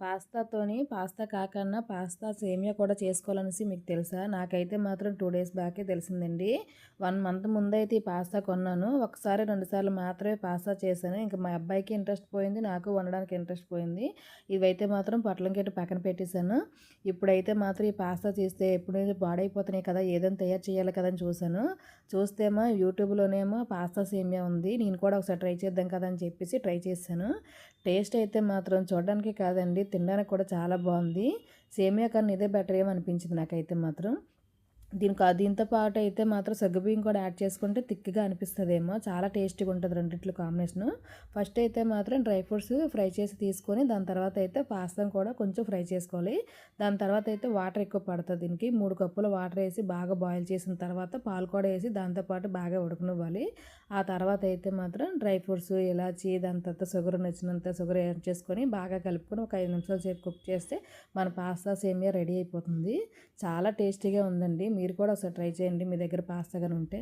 Pasta కాకన్నా pasta సేమియా కూడా చేసుకోవాలనేసి మీకు తెలుసా? నాకైతే మాత్రం 2 డేస్ బ్యాకే తెలిసిందండి. 1 మంత్ ముందైతే ఈ పాస్తా కొన్నాను. ఒకసారి, 2 సార్లు మాత్రమే పాస్తా చేశాను. ఇంక మా అబ్బాయికి ఇంట్రెస్ట్ పోయింది. నాకు వండడానికి ఇంట్రెస్ట్ పోయింది. ఇవైతే మాత్రం పొట్లంకెట్టి పక్కన పెట్టేశాను. ఇప్పుడైతే మాత్రం ఈ పాస్తా చేస్తే ఎప్పుడు పాడైపోతున్నాయి కదా! ఏదైనా తయారు చేయాలి కదా అని చూశాను. చూస్తేమో యూట్యూబ్‌లోనేమో పాస్తా సేమియా ఉంది. నేను కూడా ఒకసారి ట్రై చేద్దాం కదా అని చెప్పేసి ట్రై చేశాను. టేస్ట్ అయితే మాత్రం చూడడానికి కాదండి, తినడానికి కూడా చాలా బాగుంది. సేమియా కన్నా ఇదే బెటర్ ఏమో అనిపించింది నాకైతే మాత్రం. దీంతో పాటు అయితే మాత్రం సగ్గుబియ్యం కూడా యాడ్ చేసుకుంటే థిక్‌గా అనిపిస్తదేమో. చాలా టేస్టీగా ఉంటది రెండిట్లో కాంబినేషను. ఫస్ట్ అయితే మాత్రం డ్రై ఫ్రూట్స్ ఫ్రై చేసి తీసుకొని, దాని తర్వాత అయితే పాస్తాను కూడా కొంచెం ఫ్రై చేసుకోవాలి. దాని తర్వాత అయితే వాటర్ ఎక్కువ పడతది దీనికి. 3 కప్పుల వాటర్ ఏసి బాగా బాయిల్ చేసిన తర్వాత పాలు కూడా ఏసి దాంతో పాటు బాగా ఉడకనివ్వాలి. ఆ తర్వాత అయితే మాత్రం డ్రై ఫ్రూట్స్, ఇలాచి, దాని తర్వాత షుగర్ నచ్చినంత షుగర్ యాడ్ చేసుకొని బాగా కలుపుకొని ఒక 5 నిమిషాల సేపు కుక్ చేస్తే మన పాస్తా సేమియా రెడీ అయిపోతుంది. చాలా టేస్టీగా ఉందండి. మీరు కూడా ఒకసారి ట్రై చేయండి మీ దగ్గర పాస్తా గాని ఉంటే.